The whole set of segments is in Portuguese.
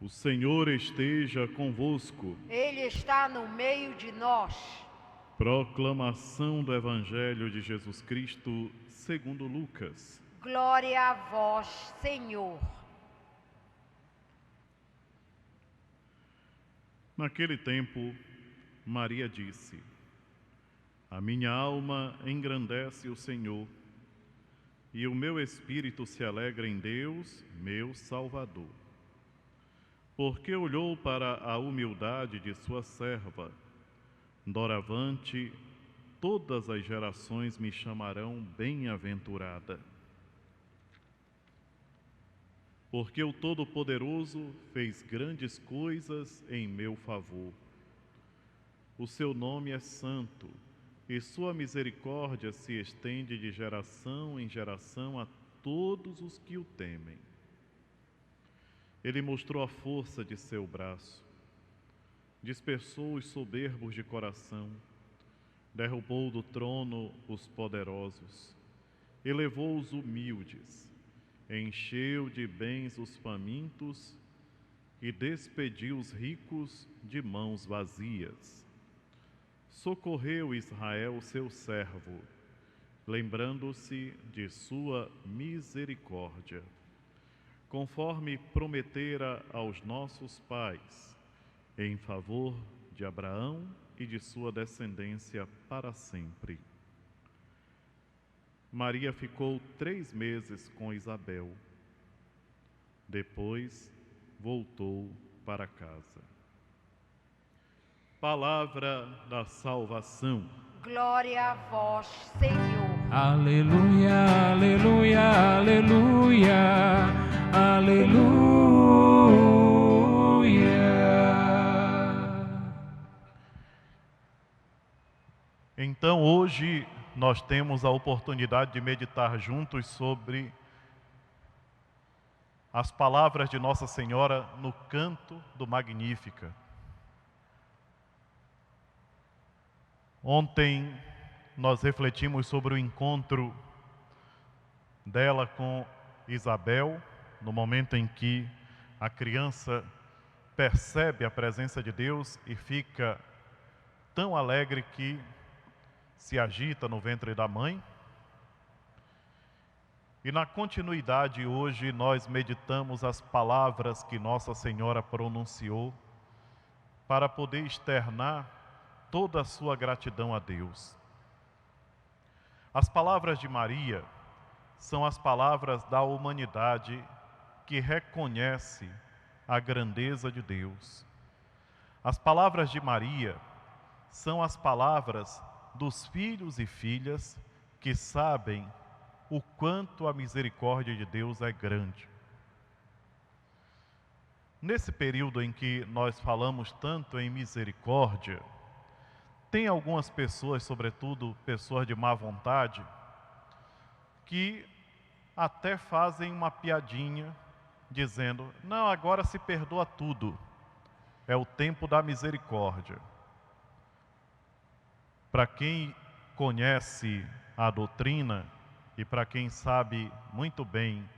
O Senhor esteja convosco. Ele está no meio de nós. Proclamação do Evangelho de Jesus Cristo segundo Lucas. Glória a vós, Senhor. Naquele tempo, Maria disse: A minha alma engrandece o Senhor, e o meu espírito se alegra em Deus, meu Salvador. Porque olhou para a humildade de sua serva. Doravante, todas as gerações me chamarão bem-aventurada. Porque o Todo-Poderoso fez grandes coisas em meu favor. O seu nome é santo, e sua misericórdia se estende de geração em geração a todos os que o temem. Ele mostrou a força de seu braço, dispersou os soberbos de coração, derrubou do trono os poderosos, elevou os humildes, encheu de bens os famintos e despediu os ricos de mãos vazias. Socorreu Israel, seu servo, lembrando-se de sua misericórdia, conforme prometera aos nossos pais, em favor de Abraão e de sua descendência para sempre. Maria ficou 3 meses com Isabel. Depois voltou para casa. Palavra da salvação. Glória a vós, Senhor. Aleluia, aleluia, aleluia, aleluia. Então hoje nós temos a oportunidade de meditar juntos sobre as palavras de Nossa Senhora no canto do Magnífica. Ontem nós refletimos sobre o encontro dela com Isabel, no momento em que a criança percebe a presença de Deus e fica tão alegre que se agita no ventre da mãe. E na continuidade hoje nós meditamos as palavras que Nossa Senhora pronunciou para poder externar toda a sua gratidão a Deus. As palavras de Maria são as palavras da humanidade que reconhece a grandeza de Deus. As palavras de Maria são as palavras dos filhos e filhas que sabem o quanto a misericórdia de Deus é grande. Nesse período em que nós falamos tanto em misericórdia, tem algumas pessoas, sobretudo pessoas de má vontade, que até fazem uma piadinha dizendo: não, agora se perdoa tudo, é o tempo da misericórdia. Para quem conhece a doutrina e para quem sabe muito bem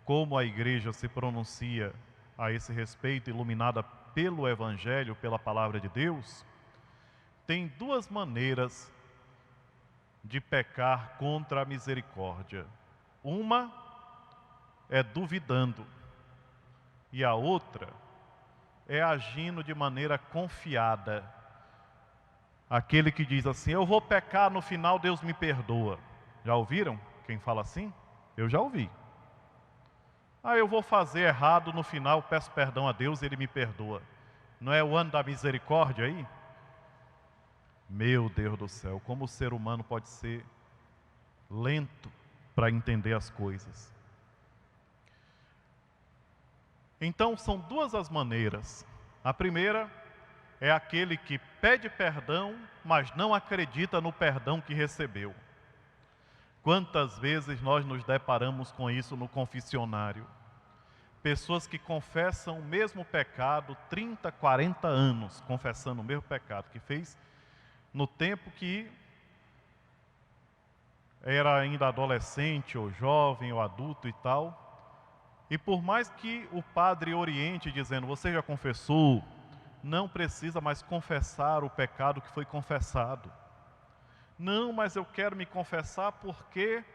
como a igreja se pronuncia a esse respeito, iluminada pelo Evangelho, pela palavra de Deus, tem 2 maneiras de pecar contra a misericórdia. Uma é duvidando e a outra é agindo de maneira confiada. Aquele que diz assim: eu vou pecar, no final Deus me perdoa. Já ouviram quem fala assim? Eu já ouvi. Eu vou fazer errado, no final peço perdão a Deus e Ele me perdoa. Não é o ano da misericórdia aí? Meu Deus do céu, como o ser humano pode ser lento para entender as coisas. Então são 2 as maneiras. A primeira é aquele que pede perdão, mas não acredita no perdão que recebeu. Quantas vezes nós nos deparamos com isso no confessionário? Pessoas que confessam o mesmo pecado, 30, 40 anos, confessando o mesmo pecado que fez no tempo que era ainda adolescente, ou jovem, ou adulto e tal, E por mais que o padre oriente dizendo, você já confessou, não precisa mais confessar o pecado que foi confessado. Não, mas eu quero me confessar porque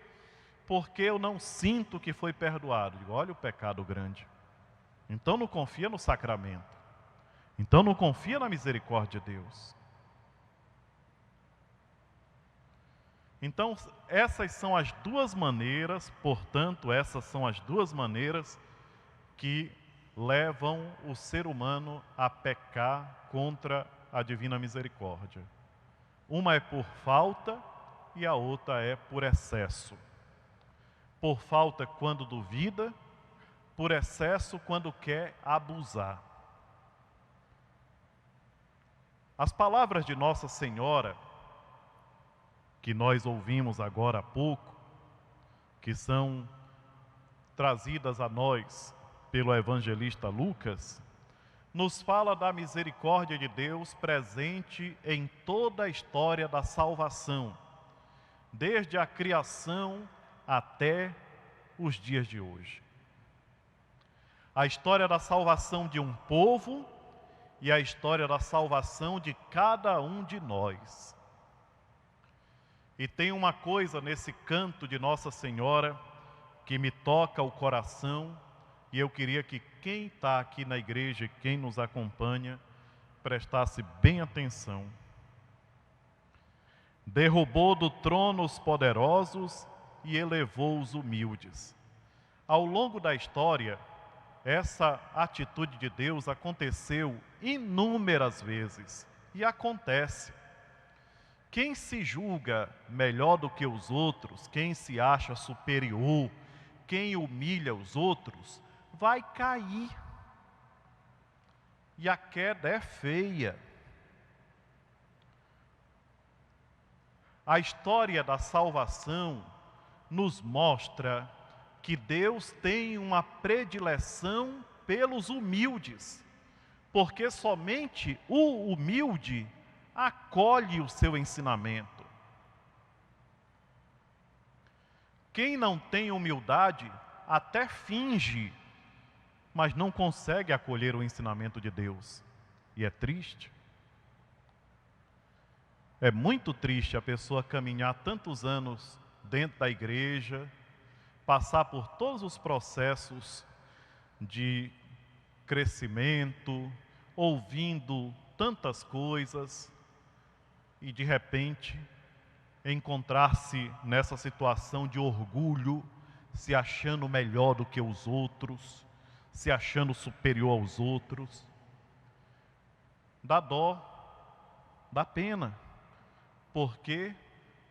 eu não sinto que foi perdoado. Digo, olha o pecado grande. Então não confia no sacramento. Então não confia na misericórdia de Deus. Então essas são as duas maneiras, portanto, essas são as duas maneiras que levam o ser humano a pecar contra a divina misericórdia. Uma é por falta e a outra é por excesso. Por falta quando duvida, por excesso quando quer abusar. As palavras de Nossa Senhora, que nós ouvimos agora há pouco, que são trazidas a nós pelo evangelista Lucas, nos fala da misericórdia de Deus presente em toda a história da salvação, desde a criação até os dias de hoje. A história da salvação de um povo e a história da salvação de cada um de nós. E tem uma coisa nesse canto de Nossa Senhora que me toca o coração, e eu queria que quem está aqui na igreja, quem nos acompanha, prestasse bem atenção. Derrubou do trono os poderosos e elevou os humildes. Ao longo da história, essa atitude de Deus aconteceu inúmeras vezes, e acontece. Quem se julga melhor do que os outros, quem se acha superior, quem humilha os outros, vai cair. E a queda é feia. A história da salvação nos mostra que Deus tem uma predileção pelos humildes, porque somente o humilde acolhe o seu ensinamento. Quem não tem humildade até finge, mas não consegue acolher o ensinamento de Deus. E é triste. É muito triste a pessoa caminhar tantos anos dentro da igreja, passar por todos os processos de crescimento, ouvindo tantas coisas, e de repente encontrar-se nessa situação de orgulho, se achando melhor do que os outros, se achando superior aos outros. Dá dó, dá pena. Por quê?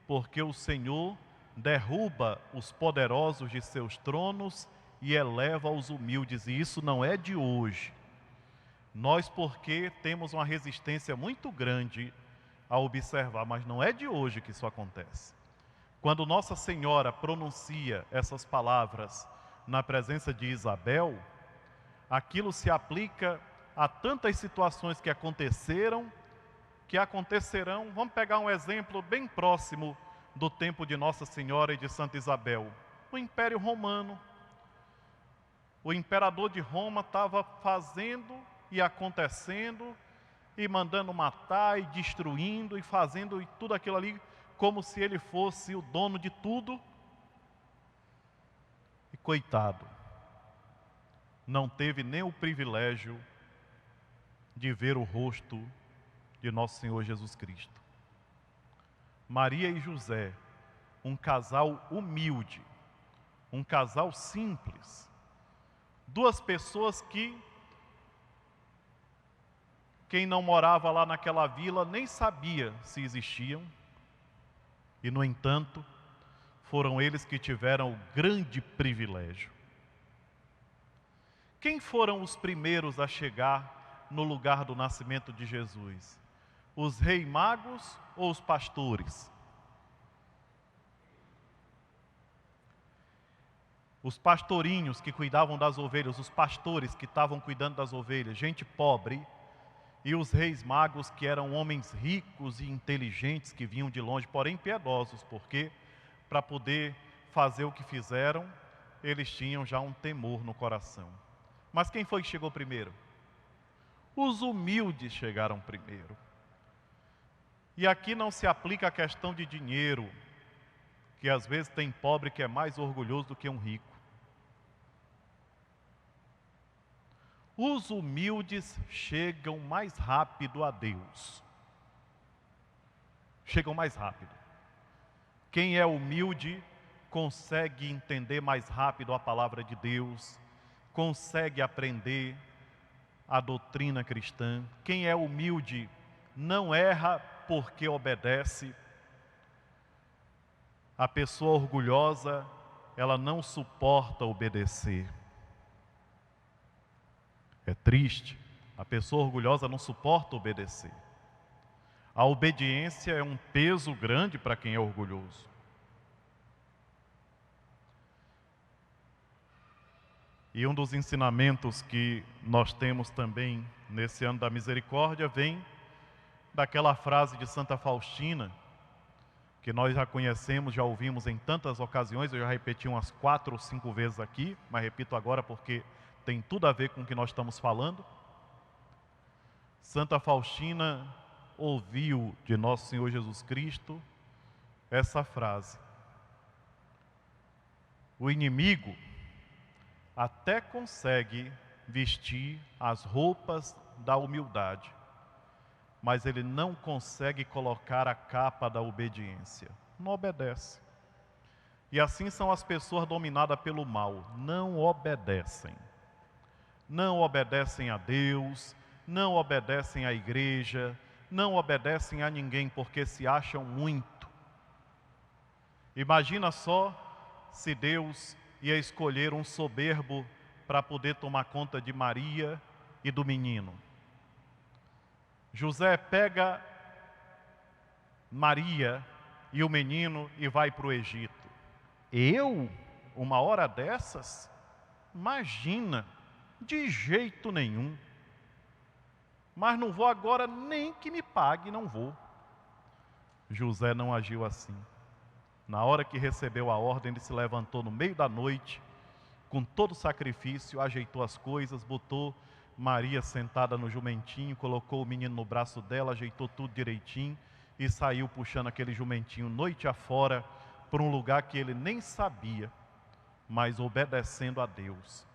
Porque o Senhor derruba os poderosos de seus tronos e eleva os humildes, e isso não é de hoje. Nós, porque temos uma resistência muito grande a observar, mas não é de hoje que isso acontece. Quando Nossa Senhora pronuncia essas palavras na presença de Isabel, aquilo se aplica a tantas situações que aconteceram, que acontecerão. Vamos pegar um exemplo bem próximo do tempo de Nossa Senhora e de Santa Isabel. O Império Romano. O imperador de Roma estava fazendo e acontecendo, e mandando matar, e destruindo, e fazendo e tudo aquilo ali, como se ele fosse o dono de tudo. E coitado, não teve nem o privilégio de ver o rosto de Nosso Senhor Jesus Cristo. Maria e José, um casal humilde, um casal simples, duas pessoas que quem não morava lá naquela vila nem sabia se existiam, e no entanto, foram eles que tiveram o grande privilégio. Quem foram os primeiros a chegar no lugar do nascimento de Jesus? Os reis magos ou os pastores? Os pastorinhos que cuidavam das ovelhas, os pastores que estavam cuidando das ovelhas, gente pobre, e os reis magos que eram homens ricos e inteligentes que vinham de longe, porém piedosos, porque para poder fazer o que fizeram, eles tinham já um temor no coração. Mas quem foi que chegou primeiro? Os humildes chegaram primeiro. E aqui não se aplica a questão de dinheiro, que às vezes tem pobre que é mais orgulhoso do que um rico. Os humildes chegam mais rápido a Deus. Chegam mais rápido. Quem é humilde consegue entender mais rápido a palavra de Deus, consegue aprender a doutrina cristã. Quem é humilde não erra porque obedece. A pessoa orgulhosa, ela não suporta obedecer. É triste, a pessoa orgulhosa não suporta obedecer. A obediência é um peso grande para quem é orgulhoso. E um dos ensinamentos que nós temos também nesse ano da misericórdia vem daquela frase de Santa Faustina, que nós já conhecemos, já ouvimos em tantas ocasiões, eu já repeti umas 4 ou 5 vezes aqui, mas repito agora porque tem tudo a ver com o que nós estamos falando. Santa Faustina ouviu de nosso Senhor Jesus Cristo essa frase: o inimigo até consegue vestir as roupas da humildade, mas ele não consegue colocar a capa da obediência. Não obedece. E assim são as pessoas dominadas pelo mal, não obedecem. Não obedecem a Deus, não obedecem à igreja, não obedecem a ninguém porque se acham muito. Imagina só se Deus ia escolher um soberbo para poder tomar conta de Maria e do menino. José pega Maria e o menino e vai para o Egito. Eu, uma hora dessas? Imagina, de jeito nenhum. Mas não vou agora, nem que me pague, não vou. José não agiu assim. Na hora que recebeu a ordem, ele se levantou no meio da noite, com todo o sacrifício, ajeitou as coisas, botou Maria sentada no jumentinho, colocou o menino no braço dela, ajeitou tudo direitinho e saiu puxando aquele jumentinho noite afora para um lugar que ele nem sabia, mas obedecendo a Deus.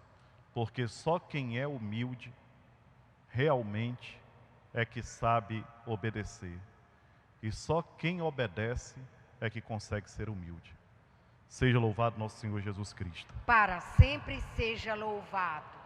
Porque só quem é humilde realmente é que sabe obedecer. E só quem obedece é que consegue ser humilde. Seja louvado nosso Senhor Jesus Cristo. Para sempre seja louvado.